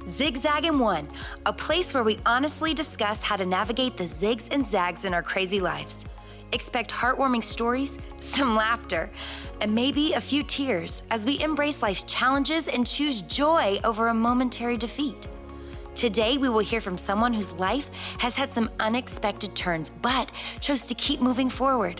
Zigzag and One, a place where we honestly discuss how to navigate the zigs and zags in our crazy lives. Expect heartwarming stories, some laughter, and maybe a few tears as we embrace life's challenges and choose joy over a momentary defeat. Today, we will hear from someone whose life has had some unexpected turns, but chose to keep moving forward.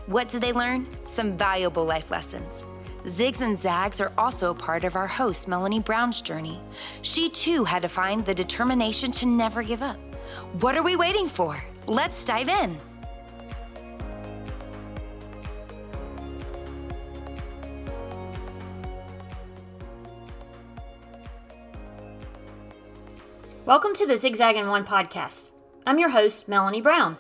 What did they learn? Some valuable life lessons. Zigs and zags are also a part of our host, Melanie Brown's journey. She too had to find the determination to never give up. What are we waiting for? Let's dive in. Welcome to the Zigzag and One podcast. I'm your host, Melanie Brown.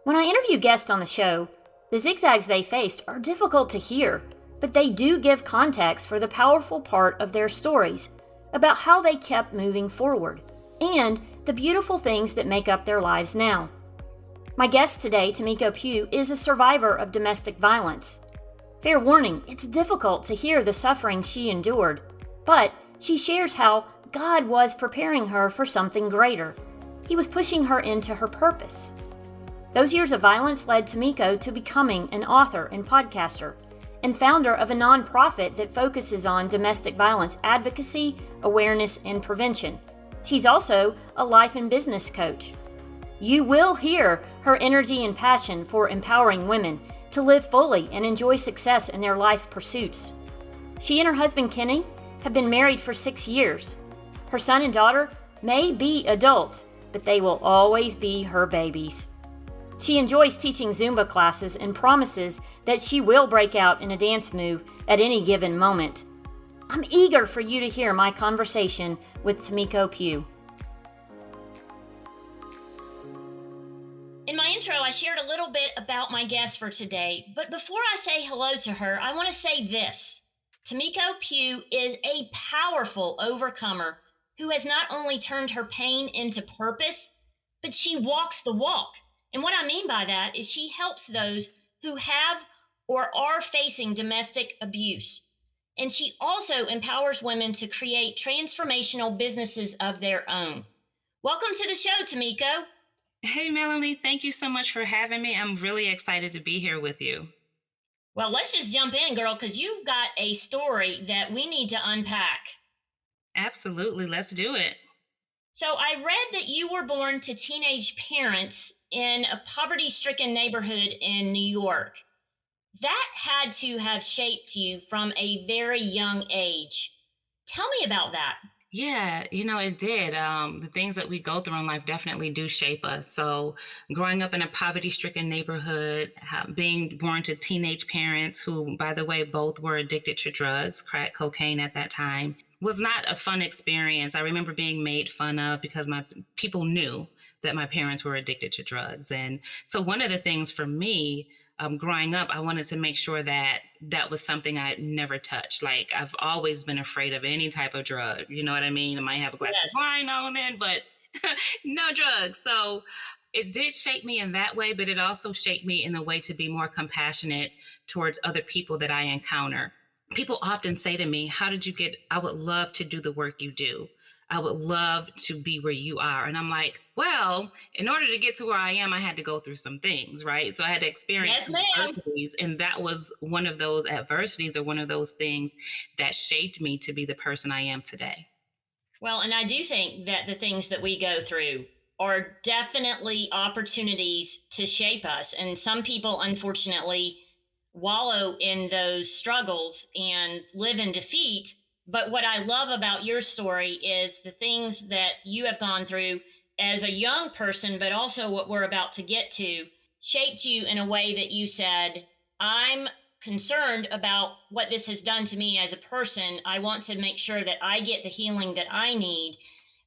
When I interview guests on the show, the zigzags they faced are difficult to hear, but they do give context for the powerful part of their stories about how they kept moving forward and the beautiful things that make up their lives now. My guest today, Tamiko Pugh, is a survivor of domestic violence. Fair warning, it's difficult to hear the suffering she endured, but she shares how God was preparing her for something greater. He was pushing her into her purpose. Those years of violence led Tamiko to becoming an author and podcaster, and founder of a nonprofit that focuses on domestic violence advocacy, awareness, and prevention. She's also a life and business coach. You will hear her energy and passion for empowering women to live fully and enjoy success in their life pursuits. She and her husband Kenny have been married for 6 years. Her son and daughter may be adults, but they will always be her babies. She enjoys teaching Zumba classes and promises that she will break out in a dance move at any given moment. I'm eager for you to hear my conversation with Tamiko Pugh. In my intro, I shared a little bit about my guest for today, but before I say hello to her, I want to say this. Tamiko Pugh is a powerful overcomer who has not only turned her pain into purpose, but she walks the walk. And what I mean by that is she helps those who have or are facing domestic abuse. And she also empowers women to create transformational businesses of their own. Welcome to the show, Tamiko. Hey, Melanie, thank you so much for having me. I'm really excited to be here with you. Well, let's just jump in, girl, because you've got a story that we need to unpack. Absolutely, let's do it. So I read that you were born to teenage parents in a poverty-stricken neighborhood in New York. That had to have shaped you from a very young age. Tell me about that. Yeah, it did. The things that we go through in life definitely do shape us. So, growing up in a poverty-stricken neighborhood, being born to teenage parents who, by the way, both were addicted to drugs, crack cocaine at that time, was not a fun experience. I remember being made fun of because my people knew that my parents were addicted to drugs. And so one of the things for me, growing up, I wanted to make sure that that was something I never touched. Like I've always been afraid of any type of drug. You know what I mean? I might have a glass Yes. of wine now and then, but no drugs. So it did shape me in that way, but it also shaped me in a way to be more compassionate towards other people that I encounter. People often say to me, how did you get, I would love to do the work you do. I would love to be where you are. And I'm like, well, in order to get to where I am, I had to go through some things, right? So I had to experience some adversities. And that was one of those adversities or one of those things that shaped me to be the person I am today. Well, and I do think that the things that we go through are definitely opportunities to shape us. And some people, unfortunately, wallow in those struggles and live in defeat. But what I love about your story is the things that you have gone through as a young person, but also what we're about to get to, shaped you in a way that you said, I'm concerned about what this has done to me as a person. I want to make sure that I get the healing that I need.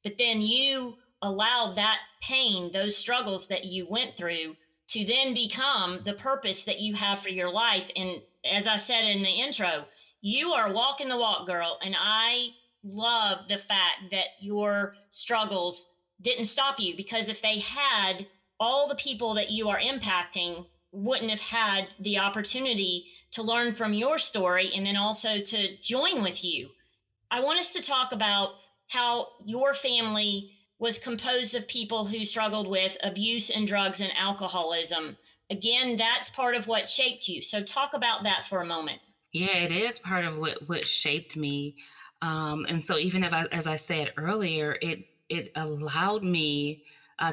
But then you allowed that pain, those struggles that you went through, to then become the purpose that you have for your life. And as I said in the intro, you are walking the walk, girl. And I love the fact that your struggles didn't stop you, because if they had, all the people that you are impacting wouldn't have had the opportunity to learn from your story and then also to join with you. I want us to talk about how your family was composed of people who struggled with abuse and drugs and alcoholism. Again, that's part of what shaped you. So, talk about that for a moment. Yeah, it is part of what shaped me. And so even if as I said earlier, it allowed me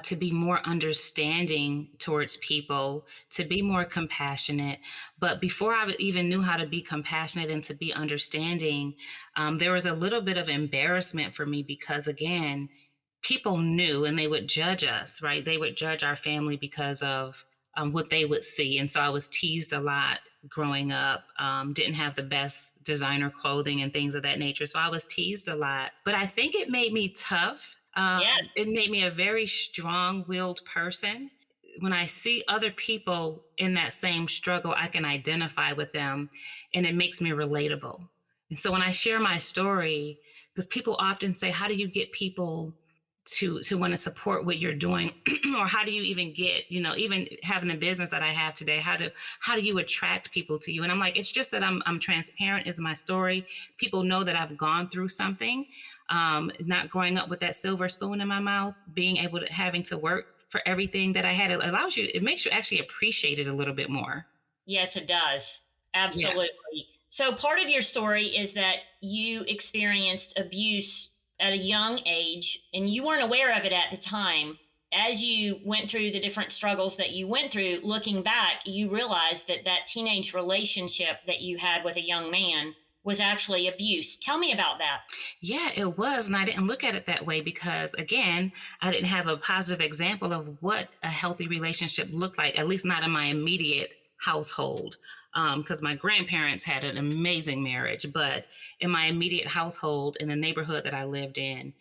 to be more understanding towards people, to be more compassionate. But before I even knew how to be compassionate and to be understanding, there was a little bit of embarrassment for me because, again, people knew and they would judge us, right? They would judge our family because of what they would see. And so I was teased a lot growing up, didn't have the best designer clothing and things of that nature. So I was teased a lot. But I think it made me tough. Yes. It made me a very strong willed person. When I see other people in that same struggle, I can identify with them and it makes me relatable. And so when I share my story, because people often say, how do you get people to want to support what you're doing or how do you even get, even having the business that I have today, how do you attract people to you? And I'm like, it's just that I'm transparent is my story. People know that I've gone through something, not growing up with that silver spoon in my mouth, being able to having to work for everything that I had. It makes you actually appreciate it a little bit more. Yes, it does. Yeah. Absolutely. So, part of your story is that you experienced abuse at a young age and you weren't aware of it at the time. As you went through the different struggles that you went through, looking back, you realized that that teenage relationship that you had with a young man was actually abuse. Tell me about that. Yeah, it was. And I didn't look at it that way because, again, I didn't have a positive example of what a healthy relationship looked like, at least not in my immediate household. Because my grandparents had an amazing marriage, but in my immediate household, in the neighborhood that I lived in,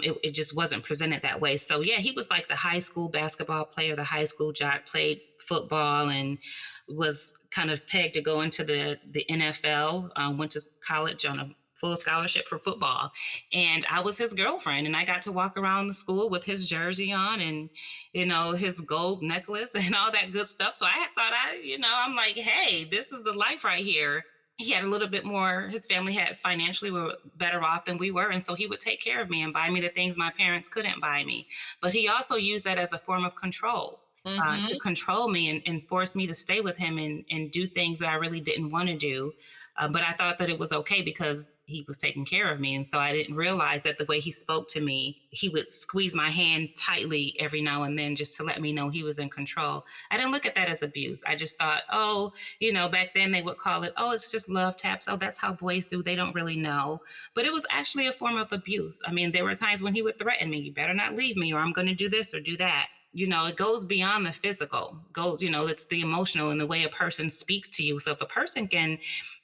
it just wasn't presented that way. So, yeah, he was like the high school basketball player, the high school jock, played football and was kind of pegged to go into the NFL, went to college on a full scholarship for football. And I was his girlfriend and I got to walk around the school with his jersey on and, his gold necklace and all that good stuff. So I thought I'm like, hey, this is the life right here. He had a little bit more, his family had financially were better off than we were. And so he would take care of me and buy me the things my parents couldn't buy me. But he also used that as a form of control. To Hmm. control me and force me to stay with him and do things that I really didn't want to do. But I thought that it was okay because he was taking care of me. And so I didn't realize that the way he spoke to me, he would squeeze my hand tightly every now and then just to let me know he was in control. I didn't look at that as abuse. I just thought, oh, back then they would call it, oh, it's just love taps. Oh, that's how boys do. They don't really know. But it was actually a form of abuse. I mean, there were times when he would threaten me, you better not leave me or I'm going to do this or do that. It goes beyond the physical, it's the emotional and the way a person speaks to you. So if a person can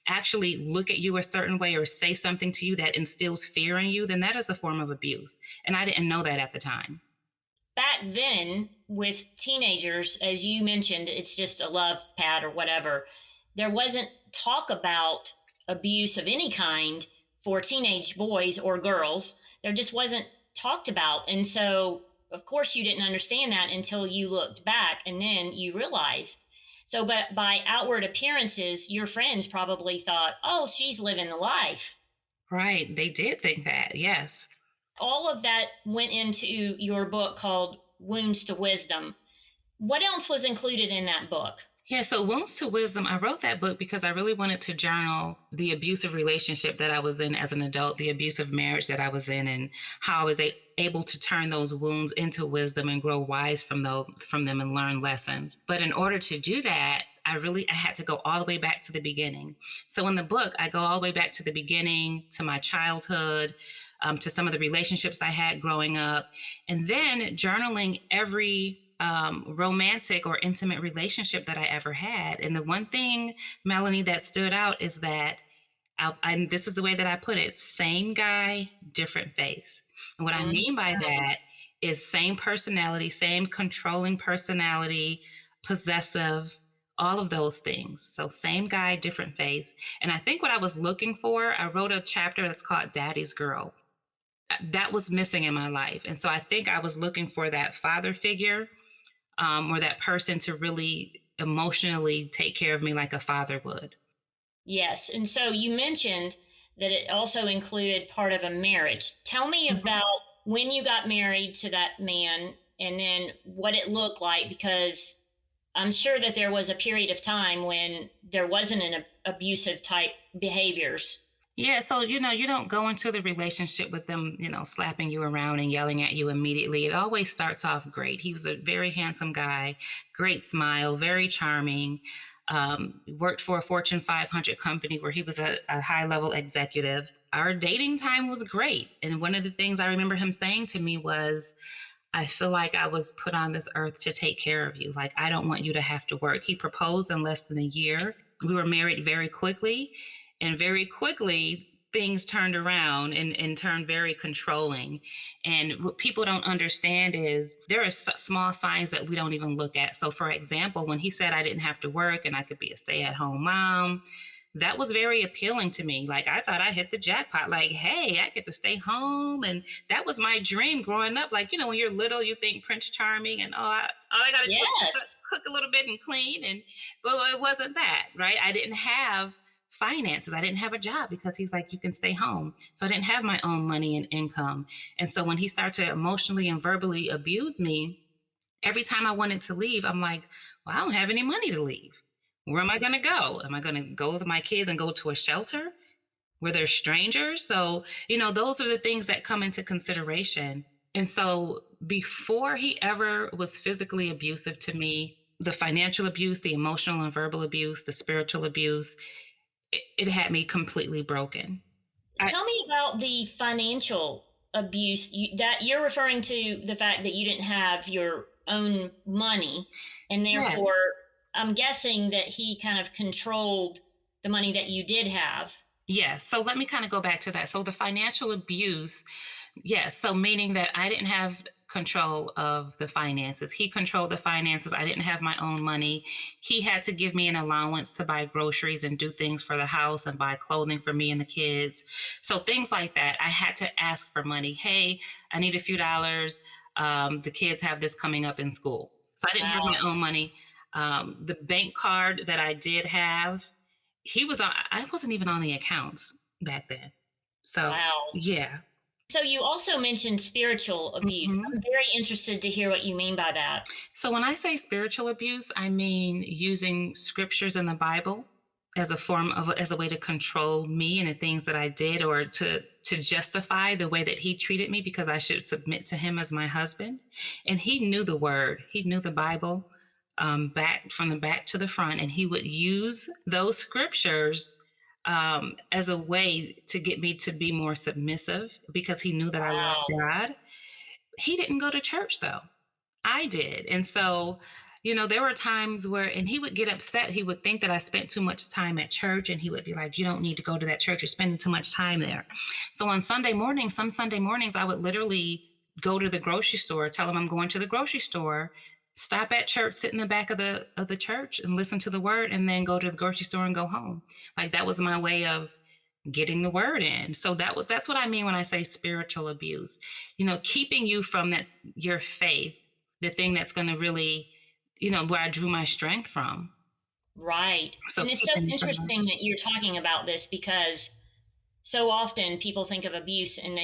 actually look at you a certain way or say something to you that instills fear in you, then that is a form of abuse. And I didn't know that at the time. Back then, with teenagers, as you mentioned, it's just a love pad or whatever. There wasn't talk about abuse of any kind for teenage boys or girls. There just wasn't talked about. And so, of course, you didn't understand that until you looked back and then you realized. So, but by outward appearances, your friends probably thought, oh, she's living the life. Right. They did think that. Yes. All of that went into your book called Wounds to Wisdom. What else was included in that book? Yeah, so Wounds to Wisdom, I wrote that book because I really wanted to journal the abusive relationship that I was in as an adult, the abusive marriage that I was in, and how I was able to turn those wounds into wisdom and grow wise from them and learn lessons. But in order to do that, I had to go all the way back to the beginning. So in the book, I go all the way back to the beginning, to my childhood, to some of the relationships I had growing up, and then journaling every romantic or intimate relationship that I ever had. And the one thing, Melanie, that stood out is that, and this is the way that I put it, same guy, different face. And what I Mhm. mean by that is same personality, same controlling personality, possessive, all of those things. So same guy, different face. And I think what I was looking for, I wrote a chapter that's called Daddy's Girl. That was missing in my life. And so I think I was looking for that father figure, or that person to really emotionally take care of me like a father would. Yes. And so you mentioned that it also included part of a marriage. Tell me about when you got married to that man and then what it looked like, because I'm sure that there was a period of time when there wasn't an abusive type behaviors. Yeah, so you don't go into the relationship with them, slapping you around and yelling at you immediately. It always starts off great. He was a very handsome guy, great smile, very charming. Worked for a Fortune 500 company where he was a high level executive. Our dating time was great. And one of the things I remember him saying to me was, I feel like I was put on this earth to take care of you. Like, I don't want you to have to work. He proposed in less than a year. We were married very quickly, and very quickly things turned around and turned very controlling. And what people don't understand is there are small signs that we don't even look at. So for example, when he said I didn't have to work and I could be a stay-at-home mom, that was very appealing to me. Like, I thought I hit the jackpot. Like, hey, I get to stay home. And that was my dream growing up. Like, when you're little, you think Prince Charming and all I got to do is Yes. cook a little bit and clean. And well, it wasn't that, right? I didn't have finances. I didn't have a job because he's like, you can stay home. So I didn't have my own money and income. And so when he started to emotionally and verbally abuse me, every time I wanted to leave, I'm like, well, I don't have any money to leave. Where am I going to go? Am I going to go with my kids and go to a shelter where there's strangers? So, those are the things that come into consideration. And so before he ever was physically abusive to me, the financial abuse, the emotional and verbal abuse, the spiritual abuse, it had me completely broken. Tell me about the financial abuse that you're referring to, the fact that you didn't have your own money, and Yeah. therefore I'm guessing that he kind of controlled the money that you did have. Yes. So let me kind of go back to that. So the financial abuse, yes. So meaning that I didn't have control of the finances. He controlled the finances. I didn't have my own money. He had to give me an allowance to buy groceries and do things for the house and buy clothing for me and the kids. So things like that. I had to ask for money. Hey, I need a few dollars. The kids have this coming up in school. So I didn't have my own money. The bank card that I did have, I wasn't even on the accounts back then. So, Wow. yeah. So you also mentioned spiritual abuse. Mhm. I'm very interested to hear what you mean by that. So when I say spiritual abuse, I mean using scriptures in the Bible as a way to control me and the things that I did, or to justify the way that he treated me because I should submit to him as my husband. And he knew the word, he knew the Bible, back from the back to the front, and he would use those scriptures as a way to get me to be more submissive because he knew that I loved Wow. God. He didn't go to church though. I did. And so, there were times where, and he would get upset. He would think that I spent too much time at church, and he would be like, you don't need to go to that church. You're spending too much time there. So on Sunday mornings, some Sunday mornings, I would literally go to the grocery store, tell him I'm going to the grocery store, stop at church, sit in the back of the church and listen to the word, and then go to the grocery store and go home. Like, that was my way of getting the word in. So that's what I mean when I say spiritual abuse. Keeping you from your faith, the thing that's going to really, where I drew my strength from. Right. So And it's so keeping me from that. interesting that you're talking about this, because so often people think of abuse and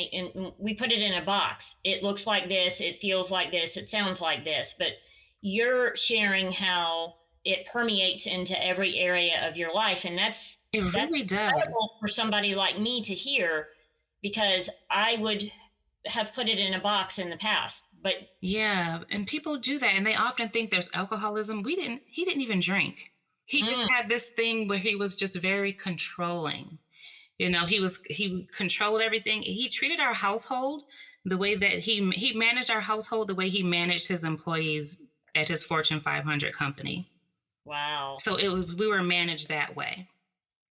we put it in a box. It looks like this, it feels like this, it sounds like this, but you're sharing how it permeates into every area of your life, and It that's really does. incredible for somebody like me to hear, because I would have put it in a box in the past. But Yeah, and people do that, and they often think there's alcoholism. He didn't even drink. He just mm, had this thing where he was just very controlling. He controlled everything. He treated our household the way that he managed our household the way he managed his employees at his Fortune 500 company. wow. So we were managed that way.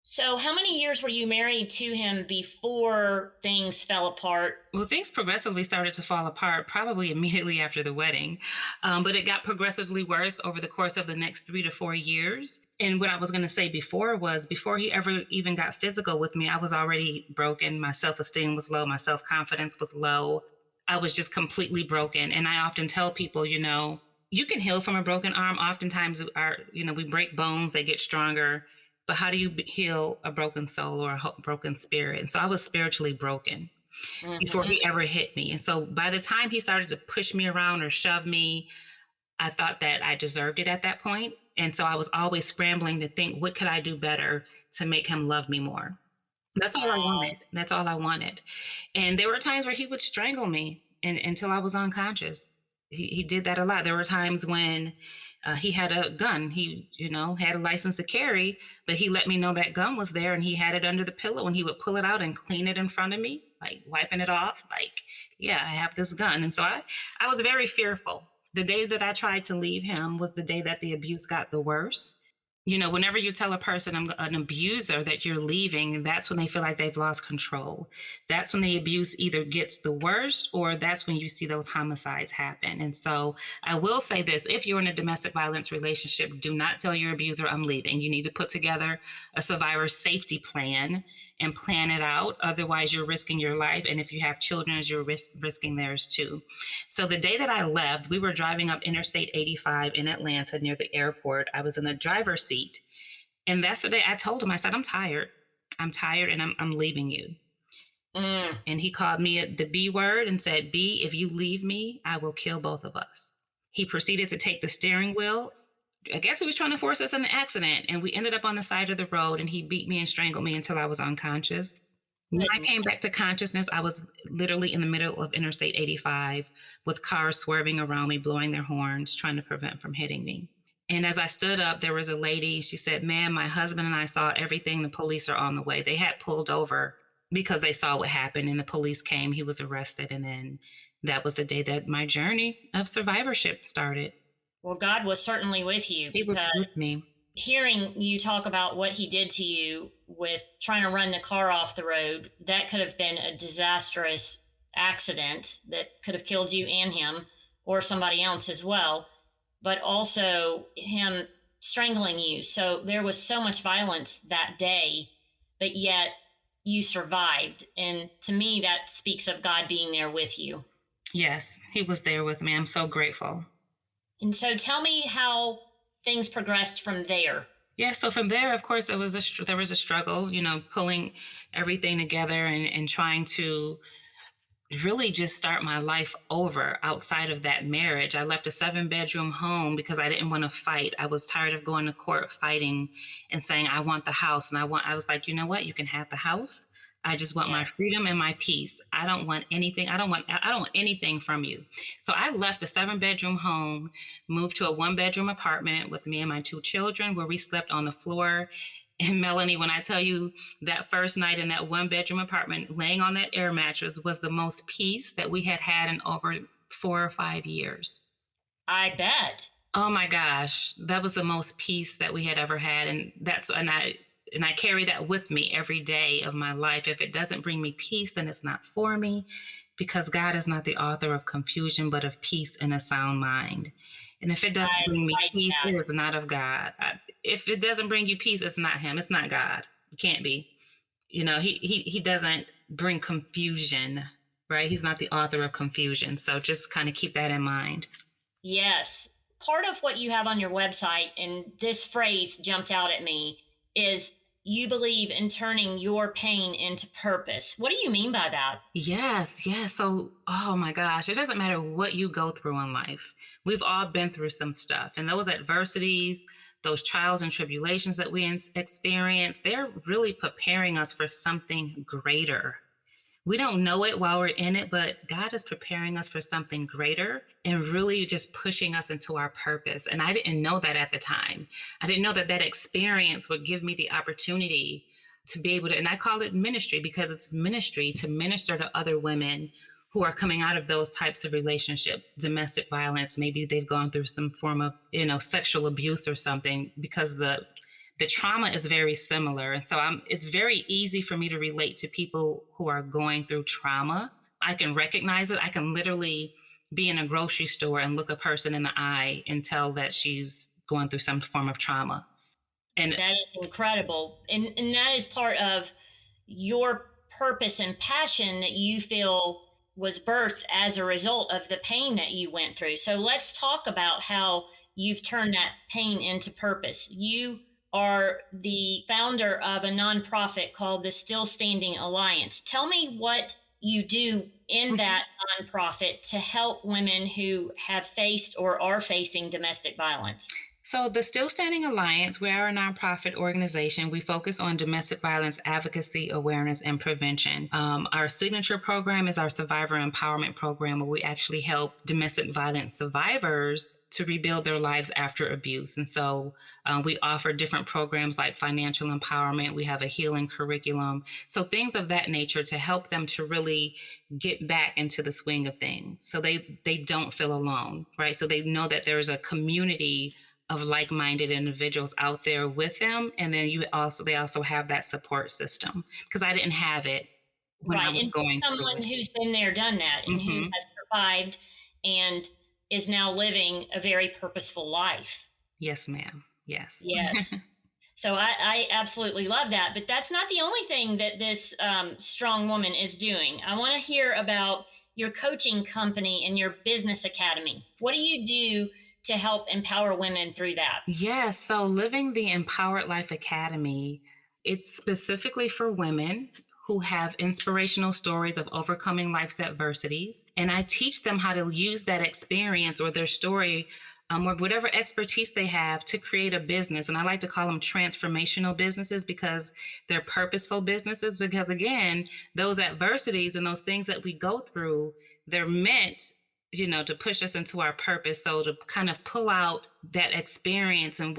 So how many years were you married to him before things fell apart? Well, things progressively started to fall apart probably immediately after the wedding, but it got progressively worse over the course of the next 3 to 4 years. And what I was going to say before was, before he ever even got physical with me, I was already broken. My self-esteem was low. My self-confidence was low. I was just completely broken. And I often tell people, you can heal from a broken arm. Oftentimes we break bones, they get stronger. but how do you heal a broken soul or a broken spirit? And so I was spiritually broken before Hmm. he ever hit me. And so by the time he started to push me around or shove me, I thought that I deserved it at that point. And so I was always scrambling to think, what could I do better to make him love me more? That's all I wanted. That's all I wanted. And there were times where he would strangle me until I was unconscious. He did that a lot. There were times when he had a gun. He, had a license to carry, but he let me know that gun was there and he had it under the pillow and he would pull it out and clean it in front of me, like wiping it off. Like, yeah, I have this gun. And so I was very fearful. The day that I tried to leave him was the day that the abuse got the worst. Whenever you tell a person I'm an abuser that you're leaving, that's when they feel like they've lost control. That's when the abuse either gets the worst or that's when you see those homicides happen. And so I will say this, if you're in a domestic violence relationship, do not tell your abuser I'm leaving. You need to put together a survivor safety plan and plan it out. Otherwise, you're risking your life. And if you have children, you're risking theirs too. So the day that I left, we were driving up Interstate 85 in Atlanta near the airport. I was in the driver's seat. And that's the day I told him, I said, I'm tired. I'm tired and I'm leaving you. And he called me the B word and said, B, if you leave me, I will kill both of us. He proceeded to take the steering wheel. I guess he was trying to force us in an accident. And we ended up on the side of the road and he beat me and strangled me until I was unconscious. When I came back to consciousness, I was literally in the middle of Interstate 85 with cars swerving around me, blowing their horns, trying to prevent from hitting me. And as I stood up, there was a lady. She said, ma'am, my husband and I saw everything. The police are on the way. They had pulled over because they saw what happened and the police came. He was arrested. And then that was the day that my journey of survivorship started. Well, God was certainly with you, He was because with me. hearing you talk about what he did to you with trying to run the car off the road, that could have been a disastrous accident that could have killed you and him or somebody else as well, but also him strangling you. So there was so much violence that day, but yet you survived. And to me, that speaks of God being there with you. Yes, he was there with me. I'm so grateful. And so tell me how things progressed from there. Yeah, so from there, of course, there was a struggle, pulling everything together and trying to really just start my life over outside of that marriage. I left a 7-bedroom home because I didn't want to fight. I was tired of going to court fighting and saying, I want the house. And I was like, you know what? You can have the house. I just want my freedom and my peace. I don't want anything. I don't want anything from you. So I left a 7-bedroom home, moved to a 1-bedroom apartment with me and my 2 children where we slept on the floor. And Melanie, when I tell you that first night in that 1-bedroom apartment, laying on that air mattress was the most peace that we had had in over 4 or 5 years. I bet. Oh my gosh, that was the most peace that we had ever had. And I carry that with me every day of my life. If it doesn't bring me peace, then it's not for me, because God is not the author of confusion, but of peace and a sound mind. And if it doesn't bring me peace, it is not of God. If it doesn't bring you peace, it's not him. It's not God. It can't be. He doesn't bring confusion, right? He's not the author of confusion. So just kind of keep that in mind. Yes. Part of what you have on your website, and this phrase jumped out at me, is you believe in turning your pain into purpose. What do you mean by that? Yes. So, oh my gosh, it doesn't matter what you go through in life. We've all been through some stuff, and those adversities, those trials and tribulations that we experience, they're really preparing us for something greater. We don't know it while we're in it, but God is preparing us for something greater and really just pushing us into our purpose. And I didn't know that at the time. I didn't know that experience would give me the opportunity to be able to, and I call it ministry because it's ministry, to minister to other women who are coming out of those types of relationships, domestic violence. Maybe they've gone through some form of, sexual abuse or something, because the trauma is very similar. And so it's very easy for me to relate to people who are going through trauma. I can recognize it. I can literally be in a grocery store and look a person in the eye and tell that she's going through some form of trauma. And that is incredible. And that is part of your purpose and passion that you feel was birthed as a result of the pain that you went through. So let's talk about how you've turned that pain into purpose. You are the founder of a nonprofit called the Still Standing Alliance. Tell me what you do in Mhm. that nonprofit to help women who have faced or are facing domestic violence. So, the Still Standing Alliance, we're a nonprofit organization. We focus on domestic violence advocacy, awareness, and prevention. Our signature program is our Survivor Empowerment Program, where we actually help domestic violence survivors to rebuild their lives after abuse. And so we offer different programs like financial empowerment. We have a healing curriculum. So, things of that nature to help them to really get back into the swing of things so they don't feel alone, right? So they know that there's a community of like-minded individuals out there with them, and then they also have that support system because I didn't have it when I Right. was And going through someone it. who's been there, done that, and who Hmm. has survived and is now living a very purposeful life. Yes, ma'am. Yes. Yes. So I absolutely love that. But that's not the only thing that this strong woman is doing. I want to hear about your coaching company and your business academy. What do you do to help empower women through that? Yes. So Living the Empowered Life Academy, it's specifically for women who have inspirational stories of overcoming life's adversities. And I teach them how to use that experience or their story, or whatever expertise they have to create a business. And I like to call them transformational businesses because they're purposeful businesses. Because again, those adversities and those things that we go through, they're meant, to push us into our purpose. So to kind of pull out that experience and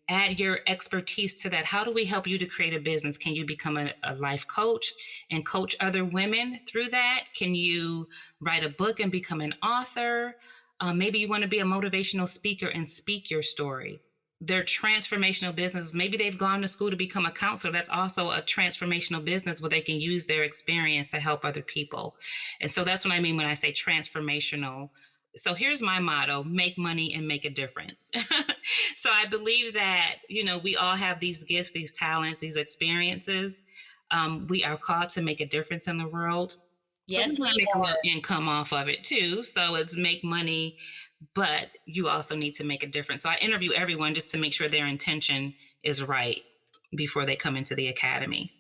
add your expertise to that. How do we help you to create a business? Can you become a life coach and coach other women through that? Can you write a book and become an author? Maybe you want to be a motivational speaker and speak your story. They're transformational businesses. Maybe they've gone to school to become a counselor. That's also a transformational business where they can use their experience to help other people. And so that's what I mean when I say transformational. So here's my motto: make money and make a difference. So I believe that, we all have these gifts, these talents, these experiences. We are called to make a difference in the world, but we Yes, want to we make a little are. income off of it too. So it's make money, but you also need to make a difference. So I interview everyone just to make sure their intention is right before they come into the academy.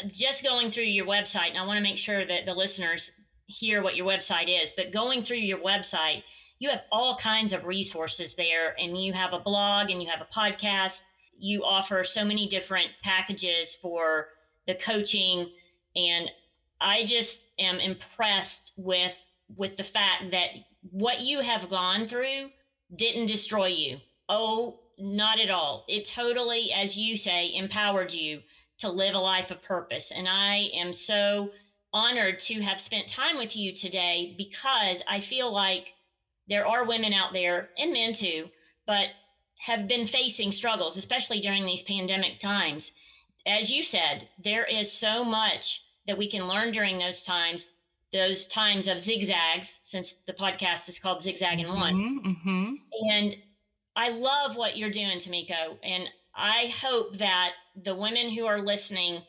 Just going through your website, and I want to make sure that the listeners hear what your website is, but going through your website, you have all kinds of resources there, and you have a blog and you have a podcast. You offer so many different packages for the coaching, and I just am impressed with the fact that what you have gone through didn't destroy you. Oh, not at all. It totally, as you say, empowered you to live a life of purpose. And I am so honored to have spent time with you today because I feel like there are women out there, and men too, but have been facing struggles, especially during these pandemic times. As you said, there is so much that we can learn during those times of zigzags, since the podcast is called Zigzag and One. Hmm. Hmm. And I love what you're doing, Tamiko. And I hope that the women who are listening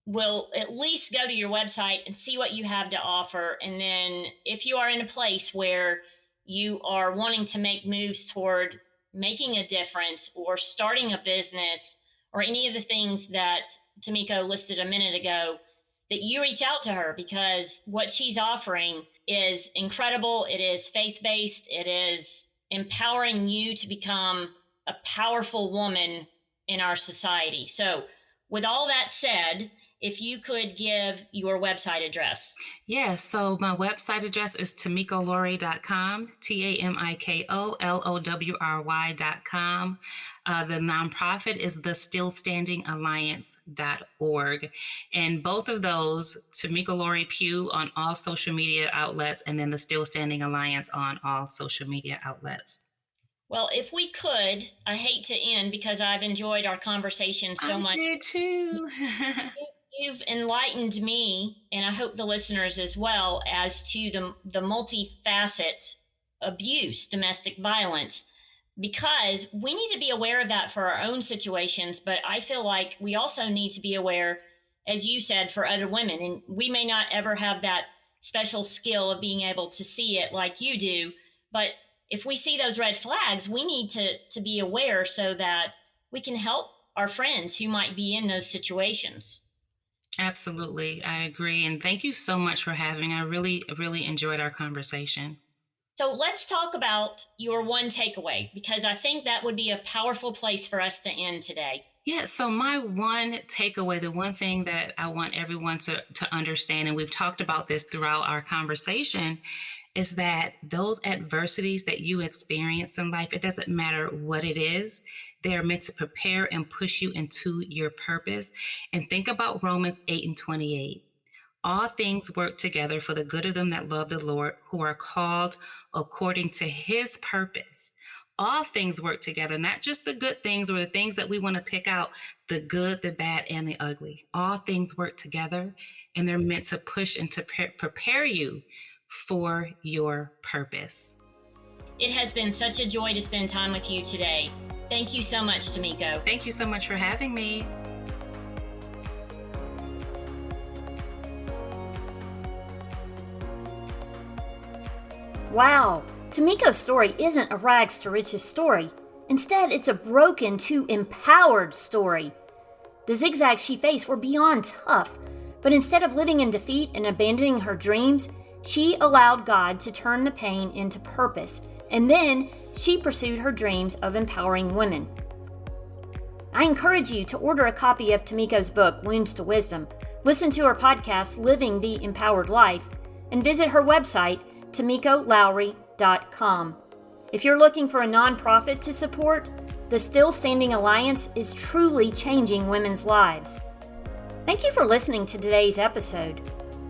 will at least go to your website and see what you have to offer. And then if you are in a place where you are wanting to make moves toward making a difference or starting a business or any of the things that Tamiko listed a minute ago, that you reach out to her because what she's offering is incredible. It is faith based, it is empowering you to become a powerful woman in our society. So, with all that said, if you could give your website address. Yes, so my website address is tamikolowry.com, TAMIKOLOWRY.com. The nonprofit is the stillstandingalliance.org. And both of those, Tamiko Lori Pugh on all social media outlets, and then the Still Standing Alliance on all social media outlets. Well, if we could, I hate to end because I've enjoyed our conversation so I much. did too. You've enlightened me, and I hope the listeners as well, as to the multifaceted abuse, domestic violence, because we need to be aware of that for our own situations. But I feel like we also need to be aware, as you said, for other women. And we may not ever have that special skill of being able to see it like you do. But if we see those red flags, we need to be aware so that we can help our friends who might be in those situations. Absolutely. I agree. And thank you so much for having. I really, really enjoyed our conversation. So let's talk about your one takeaway, because I think that would be a powerful place for us to end today. Yeah, so my one takeaway, the one thing that I want everyone to understand, and we've talked about this throughout our conversation, is that those adversities that you experience in life, it doesn't matter what it is, they're meant to prepare and push you into your purpose. And think about Romans 8:28. All things work together for the good of them that love the Lord, who are called according to his purpose. All things work together, not just the good things or the things that we want to pick out, the good, the bad, and the ugly. All things work together, and they're meant to push and to prepare you for your purpose. It has been such a joy to spend time with you today. Thank you so much, Tamiko. Thank you so much for having me. Wow, Tamiko's story isn't a rags to riches story. Instead, it's a broken to empowered story. The zigzags she faced were beyond tough, but instead of living in defeat and abandoning her dreams, she allowed God to turn the pain into purpose, and then she pursued her dreams of empowering women. I encourage you to order a copy of Tamiko's book, Wounds to Wisdom, listen to her podcast, Living the Empowered Life, and visit her website, TamikoLowry.com. If you're looking for a nonprofit to support, the Still Standing Alliance is truly changing women's lives. Thank you for listening to today's episode.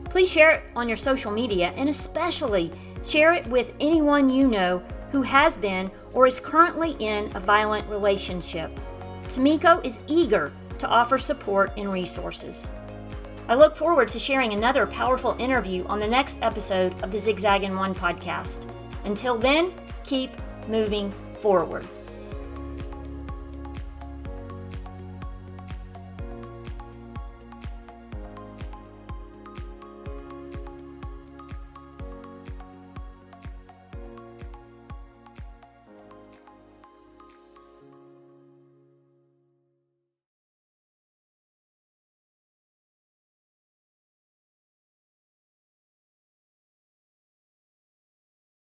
Please share it on your social media, and especially share it with anyone you know who has been or is currently in a violent relationship. Tamiko is eager to offer support and resources. I look forward to sharing another powerful interview on the next episode of the Zigzag in One podcast. Until then, keep moving forward.